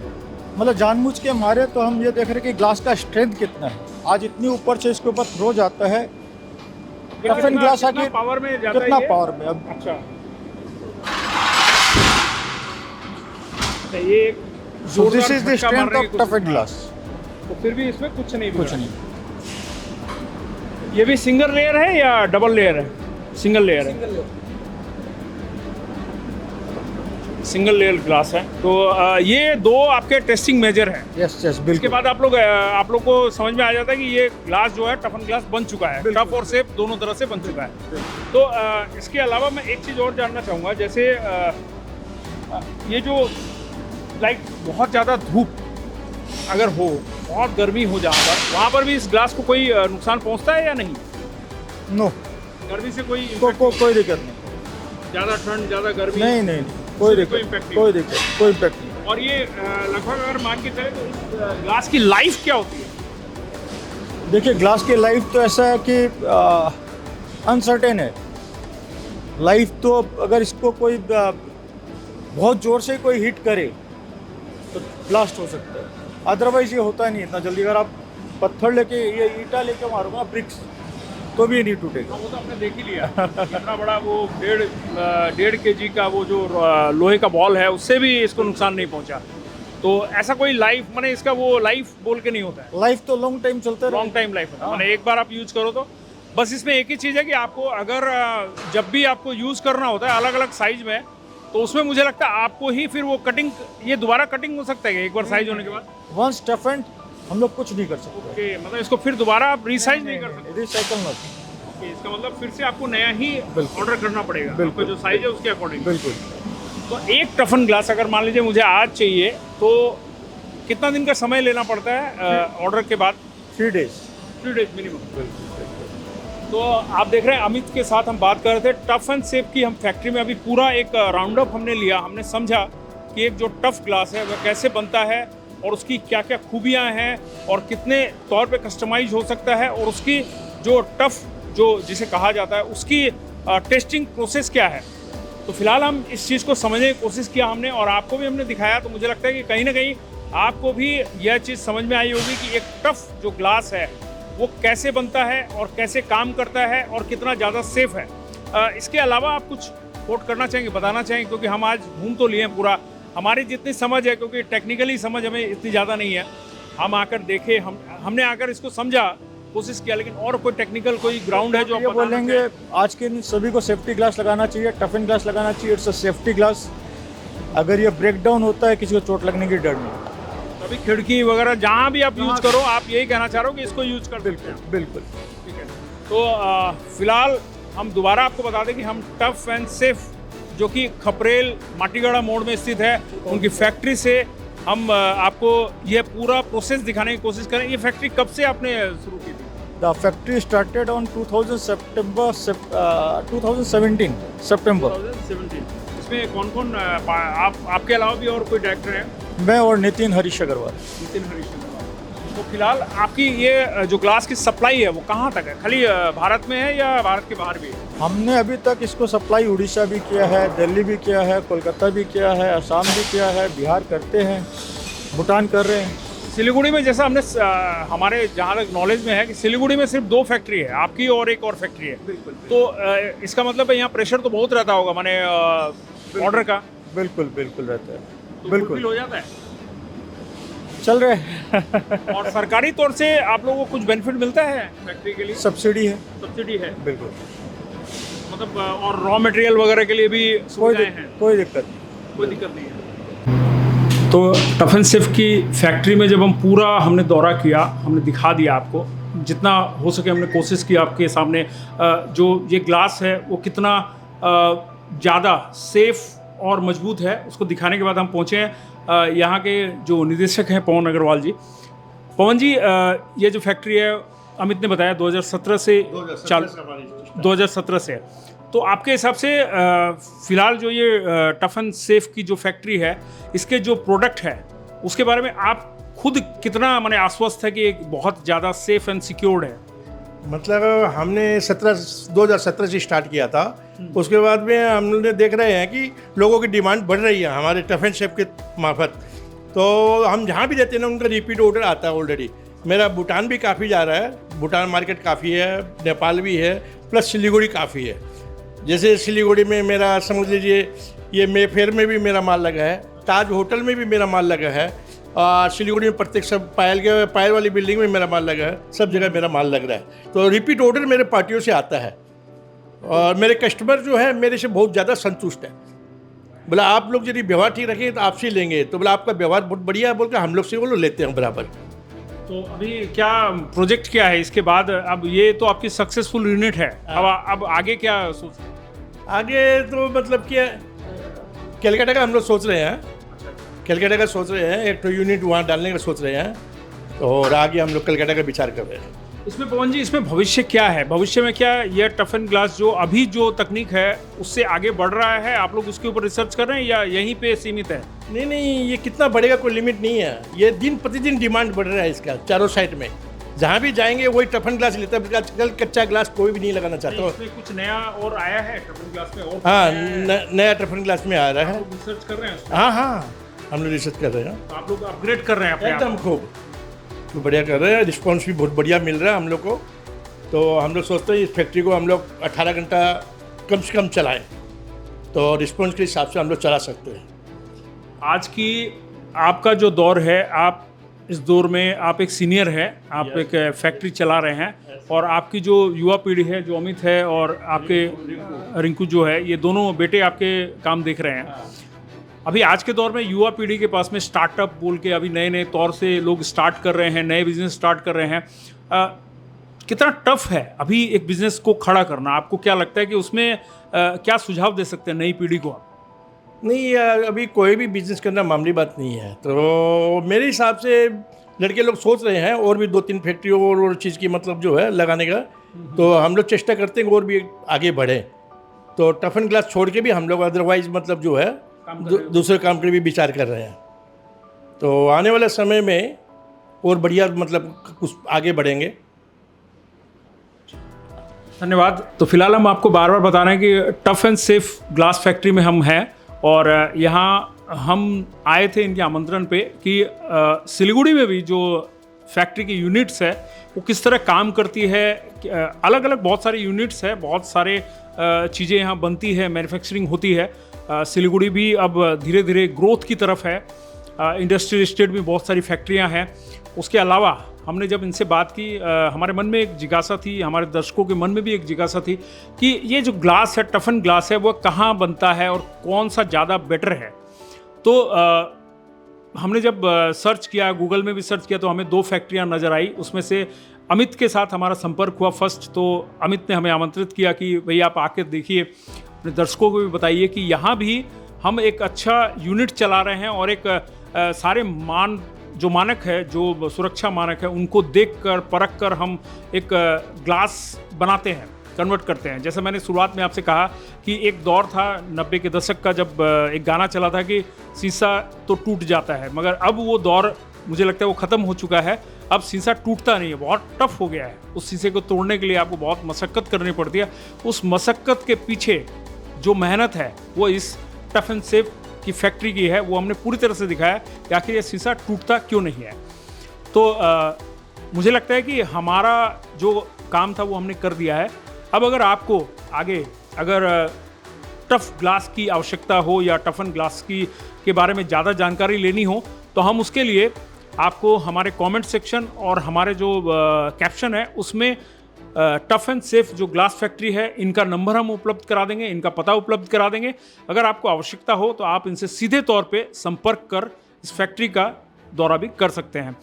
मतलब जानबूझ के मारे तो हम ये देख रहे हैं कि ग्लास का स्ट्रेंथ कितना है। आज इतनी ऊपर से इसके ऊपर थ्रो जाता है, टफन ग्लास आके पावर में जाता है, कितना ये? पावर में। अब अच्छा, ये एक this is the strength of टफन glass. तो फिर भी इसमें कुछ नहीं। नहीं, ये भी सिंगल लेयर है या डबल लेयर है? सिंगल लेयर है। सिंगल लेयर ग्लास है। तो ये दो आपके टेस्टिंग मेजर हैं। यस इसके बिल्कुल। बाद आप लोग को समझ में आ जाता है कि ये ग्लास जो है टफन ग्लास बन चुका है, टफ और सेफ दोनों तरह से बन चुका है। तो इसके अलावा मैं एक चीज़ और जानना चाहूँगा, जैसे ये जो लाइक बहुत ज़्यादा धूप अगर हो, बहुत गर्मी हो जहाँ पर, वहाँ पर भी इस ग्लास को कोई नुकसान पहुँचता है या नहीं? नो, गर्मी से कोई कोई दिक्कत नहीं। ज़्यादा ठंड, ज़्यादा गर्मी? नहीं, कोई दिक्कत कोई इम्पैक्ट नहीं। और ये लगभग अगर मान के चले तो इस ग्लास की लाइफ क्या होती है? देखिए, ग्लास की लाइफ तो ऐसा है कि अनसर्टेन है लाइफ। तो अगर इसको कोई बहुत ज़ोर से कोई हिट करे तो ब्लास्ट हो सकता है, अदरवाइज ये होता नहीं इतना जल्दी। अगर आप पत्थर लेके, ये ईटा लेके मारोगे, ब्रिक्स, तो भी नहीं टूटेगा। वो तो आपने देख ही लिया, इतना बड़ा वो 1.5 kg का वो जो लोहे का बॉल है, उससे भी इसको नुकसान नहीं पहुंचा। तो ऐसा कोई लाइफ, माने इसका वो लाइफ बोल के नहीं होता है। लाइफ तो लॉन्ग टाइम चलता है, लॉन्ग टाइम लाइफ होता है। माने एक बार आप यूज़ करो तो बस। इसमें एक ही चीज़ है कि आपको अगर जब भी आपको यूज़ करना होता है अलग अलग साइज में, तो उसमें मुझे लगता है आपको ही फिर वो कटिंग, ये दोबारा कटिंग हो सकता है एक बार साइज होने के बाद? वंस टफेंड हम लोग कुछ नहीं कर सकते। ओके, मतलब इसको फिर दोबारा आप रिसाइज नहीं कर सकते? Recycle not. ओके, इसका मतलब फिर से आपको नया ही ऑर्डर करना पड़ेगा, बिल्कुल। आपका जो साइज है उसके अकॉर्डिंग। बिल्कुल। तो एक टफन ग्लास अगर मान लीजिए मुझे आज चाहिए तो कितना दिन का समय लेना पड़ता है ऑर्डर के बाद? 3 days। 3 days minimum. तो आप देख रहे हैं अमित के साथ हम बात कर रहे थे टफ एंड सेफ की। हम फैक्ट्री में अभी पूरा एक राउंड अप हमने लिया, हमने समझा कि एक जो टफ ग्लास है वह कैसे बनता है और उसकी क्या क्या खूबियाँ हैं और कितने तौर पे कस्टमाइज हो सकता है और उसकी जो टफ जो जिसे कहा जाता है उसकी टेस्टिंग प्रोसेस क्या है। तो फिलहाल हम इस चीज़ को समझने की कोशिश किया हमने और आपको भी हमने दिखाया। तो मुझे लगता है कि कहीं ना कहीं आपको भी यह चीज़ समझ में आई होगी कि एक टफ जो ग्लास है वो कैसे बनता है और कैसे काम करता है और कितना ज़्यादा सेफ है। इसके अलावा आप कुछ कोट करना चाहेंगे, बताना चाहेंगे, क्योंकि हम आज घूम तो लिए हैं पूरा, हमारी जितनी समझ है, क्योंकि टेक्निकली समझ हमें इतनी ज़्यादा नहीं है, हम आकर देखे, हमने आकर इसको समझा, कोशिश किया, लेकिन और कोई टेक्निकल कोई ग्राउंड है जो आप ये बताना बोलेंगे चाहें? आज के दिन सभी को सेफ्टी ग्लास लगाना चाहिए, टफन ग्लास लगाना चाहिए। It's a safety glass. अगर ये ब्रेक डाउन होता है किसी को चोट लगने की डर नहीं। अभी खिड़की वगैरह जहाँ भी आप यूज़ करो, आप यही कहना चाह रहे हो कि इसको यूज़ कर सकते हैं। बिल्कुल। ठीक है। तो फिलहाल हम दोबारा आपको बता दें कि हम टफ एंड सेफ जो कि खपरेल माटीगढ़ा मोड़ में स्थित है उनकी फैक्ट्री से हम आपको यह पूरा प्रोसेस दिखाने की कोशिश करें। ये फैक्ट्री कब से आपने शुरू की थी? The factory started on 2017 September। 2017। इसमें कौन कौन आपके अलावा भी और कोई डायरेक्टर हैं? मैं और नितिन हरीश अग्रवाल। नितिन हरीश अग्रवाल। तो फिलहाल आपकी ये जो ग्लास की सप्लाई है वो कहाँ तक है? खाली भारत में है या भारत के बाहर भी है? हमने अभी तक इसको सप्लाई उड़ीसा भी किया है, दिल्ली भी किया है, कोलकाता भी किया है, असम भी किया है, बिहार करते हैं, भूटान कर रहे हैं। सिलीगुड़ी में जैसा हमने हमारे जहाँ तक नॉलेज में है कि सिलीगुड़ी में सिर्फ 2 फैक्ट्री है, आपकी और एक और फैक्ट्री है। बिल्कुल। तो इसका मतलब है यहाँ प्रेशर तो बहुत रहता होगा माने ऑर्डर का? बिल्कुल बिल्कुल रहता है। तो बिल्कुल फुलफिल हो जाता है? चल रहे हैं। और सरकारी तौर से आप लोगों को कुछ बेनिफिट मिलता है फैक्ट्री के लिए? सब्सिडी है। सब्सिडी है बिल्कुल। मतलब और रॉ मटेरियल वगैरह के लिए भी सुविधाएं हैं? कोई दिक्कत नहीं। कोई दिक्कत नहीं है। तो टफ एंड सेफ की फैक्ट्री में जब हम पूरा हमने दौरा किया, हमने दिखा दिया आपको, जितना हो सके हमने कोशिश की आपके सामने जो ये ग्लास है वो कितना ज़्यादा सेफ और मजबूत है उसको दिखाने के बाद हम पहुँचे हैं यहाँ के जो निदेशक हैं पवन अग्रवाल जी। पवन जी, ये जो फैक्ट्री है अमित ने बताया 2017 से 2017 से, तो आपके हिसाब से फ़िलहाल जो ये टफ एंड सेफ की जो फैक्ट्री है इसके जो प्रोडक्ट है उसके बारे में आप खुद कितना माने आश्वस्त है कि एक बहुत ज़्यादा सेफ एंड सिक्योर्ड है? मतलब हमने 2017 से स्टार्ट किया था, उसके बाद में हम लोग देख रहे हैं कि लोगों की डिमांड बढ़ रही है हमारे टफ एंड सेफ के मार्फत। तो हम जहाँ भी देते हैं ना उनका रिपीट ऑर्डर आता है ऑलरेडी। मेरा भूटान भी काफ़ी जा रहा है, भूटान मार्केट काफ़ी है, नेपाल भी है, प्लस सिलीगुड़ी काफ़ी है। जैसे सिलीगुड़ी में मेरा समझ लीजिए ये मेफेयर में भी मेरा माल लगा है, ताज होटल में भी मेरा माल लगा है, और सिलीगुड़ी में प्रत्येक सब पायल वाली बिल्डिंग में मेरा माल लगा है, सब जगह मेरा माल लग रहा है। तो रिपीट ऑर्डर मेरे पार्टियों से आता है और मेरे कस्टमर जो है मेरे से बहुत ज़्यादा संतुष्ट है। बोला आप लोग यदि व्यवहार ठीक रखेंगे तो आपसे लेंगे, तो बोला आपका व्यवहार बहुत बढ़िया है बोल के हम लोग से वो लोग लेते हैं बराबर। तो अभी क्या प्रोजेक्ट क्या है इसके बाद? अब ये तो आपकी सक्सेसफुल यूनिट है, अब आगे क्या सोच? आगे तो मतलब क्या कलकत्ता का हम लोग सोच रहे हैं, कलकत्ता का सोच रहे हैं, एक तो यूनिट वहाँ डालने का सोच रहे हैं और आगे हम लोग कलकत्ता का विचार कर रहे हैं। इसमें पवन जी, इसमें भविष्य क्या है? भविष्य में क्या यह टफ एंड ग्लास जो अभी जो तकनीक है उससे आगे बढ़ रहा है, आप लोग उसके ऊपर रिसर्च कर रहे हैं या यहीं पे सीमित है? नहीं, ये कितना बढ़ेगा कोई लिमिट नहीं है, ये दिन प्रतिदिन डिमांड बढ़ रहा है इसका चारों साइड में। जहाँ भी जाएंगे वही टफ एंड ग्लास लेता है, आजकल कच्चा ग्लास कोई भी नहीं लगाना चाहता। इसमें कुछ नया और आया है टफ एंड ग्लास में? और हाँ, नया टफ एंड ग्लास में आ रहा है। रिसर्च कर रहे हैं? हाँ हाँ, हम लोग रिसर्च कर रहे हैं। तो आप लोग अपग्रेड कर रहे हैं अपने आप एकदम खूब बढ़िया कर रहे हैं, रिस्पॉन्स भी बहुत बढ़िया मिल रहा है हम लोग को। तो हम लोग सोचते हैं इस फैक्ट्री को हम लोग 18 घंटा कम से कम चलाएं, तो रिस्पॉन्स के हिसाब से हम लोग चला सकते हैं। आज की आपका जो दौर है, आप इस दौर में आप एक सीनियर हैं, आप एक फैक्ट्री चला रहे हैं और आपकी जो युवा पीढ़ी है, जो अमित है और आपके रिंकू जो है, ये दोनों बेटे आपके काम देख रहे हैं। अभी आज के दौर में युवा पीढ़ी के पास में स्टार्टअप बोल के अभी नए नए तौर से लोग स्टार्ट कर रहे हैं, नए बिजनेस स्टार्ट कर रहे हैं। कितना टफ है अभी एक बिजनेस को खड़ा करना? आपको क्या लगता है कि उसमें क्या सुझाव दे सकते हैं नई पीढ़ी को आप? नहीं यार, अभी कोई भी बिजनेस करना मामूली बात नहीं है। तो मेरे हिसाब से लड़के लोग सोच रहे हैं और भी 2-3 फैक्ट्री और चीज़ की मतलब जो है लगाने का। तो हम लोग चेष्टा करते हैं और भी आगे बढ़े। तो टफ एंड ग्लास छोड़ के भी हम लोग अदरवाइज मतलब जो है दूसरे काम के लिए भी विचार कर रहे हैं। तो आने वाले समय में और बढ़िया मतलब कुछ आगे बढ़ेंगे। धन्यवाद। तो फिलहाल हम आपको बार बार बता रहे हैं कि tough and safe glass factory में हम हैं और यहाँ हम आए थे इनके आमंत्रण पे कि सिलीगुड़ी में भी जो फैक्ट्री की यूनिट्स है वो किस तरह काम करती है। अलग अलग बहुत सारी यूनिट्स है, बहुत सारे चीज़ें यहाँ बनती है, मैन्युफैक्चरिंग होती है। सिलीगुड़ी भी अब धीरे धीरे ग्रोथ की तरफ है। इंडस्ट्रियल एस्टेट में बहुत सारी फैक्ट्रियाँ हैं। उसके अलावा हमने जब इनसे बात की, हमारे मन में एक जिज्ञासा थी, हमारे दर्शकों के मन में भी एक जिज्ञासा थी कि ये जो ग्लास है, टफ एंड ग्लास है, वो कहाँ बनता है और कौन सा ज़्यादा बेटर है। तो हमने जब सर्च किया, गूगल में भी सर्च किया, तो हमें 2 फैक्ट्रियाँ नज़र आई। उसमें से अमित के साथ हमारा संपर्क हुआ फर्स्ट। तो अमित ने हमें आमंत्रित किया कि भई आप आकर देखिए, अपने दर्शकों को भी बताइए कि यहाँ भी हम एक अच्छा यूनिट चला रहे हैं और एक सारे मानक है, जो सुरक्षा मानक है, उनको देखकर परख कर हम एक ग्लास बनाते हैं, कन्वर्ट करते हैं। जैसे मैंने शुरुआत में आपसे कहा कि एक दौर था 90 के दशक का, जब एक गाना चला था कि शीशा तो टूट जाता है, मगर अब वो दौर मुझे लगता है वो ख़त्म हो चुका है। अब शीशा टूटता नहीं है, बहुत टफ हो गया है। उस शीशे को तोड़ने के लिए आपको बहुत मशक्क़त करनी पड़ती है। उस मशक्क़त के पीछे जो मेहनत है वो इस टफ एंड सेफ की फैक्ट्री की है। वो हमने पूरी तरह से दिखाया कि आखिर ये शीशा टूटता क्यों नहीं है। तो मुझे लगता है कि हमारा जो काम था वो हमने कर दिया है। अब अगर आपको आगे अगर टफ ग्लास की आवश्यकता हो या टफ एंड ग्लास के बारे में ज़्यादा जानकारी लेनी हो, तो हम उसके लिए आपको हमारे कमेंट सेक्शन और हमारे जो कैप्शन है उसमें टफ एंड सेफ जो ग्लास फैक्ट्री है, इनका नंबर हम उपलब्ध करा देंगे, इनका पता उपलब्ध करा देंगे। अगर आपको आवश्यकता हो तो आप इनसे सीधे तौर पे संपर्क कर इस फैक्ट्री का दौरा भी कर सकते हैं।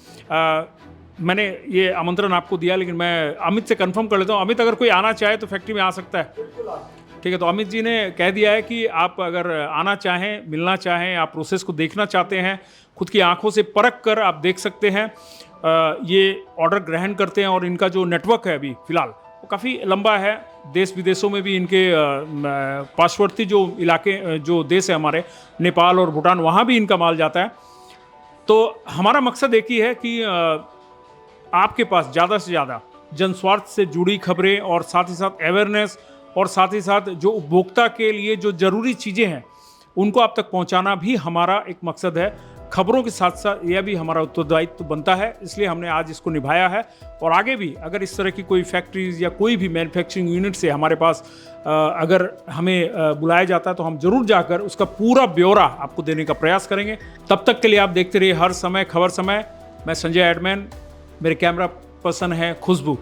मैंने ये आमंत्रण आपको दिया, लेकिन मैं अमित से कंफर्म कर लेता हूँ। अमित, अगर कोई आना चाहे तो फैक्ट्री में आ सकता है? ठीक है, तो अमित जी ने कह दिया है कि आप अगर आना चाहें, मिलना चाहें, आप प्रोसेस को देखना चाहते हैं, खुद की आंखों से परख कर आप देख सकते हैं। ये ऑर्डर ग्रहण करते हैं और इनका जो नेटवर्क है अभी फ़िलहाल वो काफ़ी लंबा है। देश विदेशों में भी इनके पार्श्ववर्ती जो इलाके, जो देश है हमारे, नेपाल और भूटान, वहाँ भी इनका माल जाता है। तो हमारा मकसद एक ही है कि आपके पास ज़्यादा से ज़्यादा जनस्वार्थ से जुड़ी खबरें और साथ ही साथ अवेयरनेस और साथ ही साथ जो उपभोक्ता के लिए जो ज़रूरी चीज़ें हैं उनको आप तक पहुंचाना भी हमारा एक मकसद है। खबरों के साथ साथ यह भी हमारा उत्तरदायित्व बनता है, इसलिए हमने आज इसको निभाया है। और आगे भी अगर इस तरह की कोई फैक्ट्रीज या कोई भी मैन्युफैक्चरिंग यूनिट से हमारे पास अगर हमें बुलाया जाता है तो हम ज़रूर जाकर उसका पूरा ब्यौरा आपको देने का प्रयास करेंगे। तब तक के लिए आप देखते रहिए हर समय खबर समय। मैं संजय एडमैन, मेरे कैमरा पर्सन है खुशबू।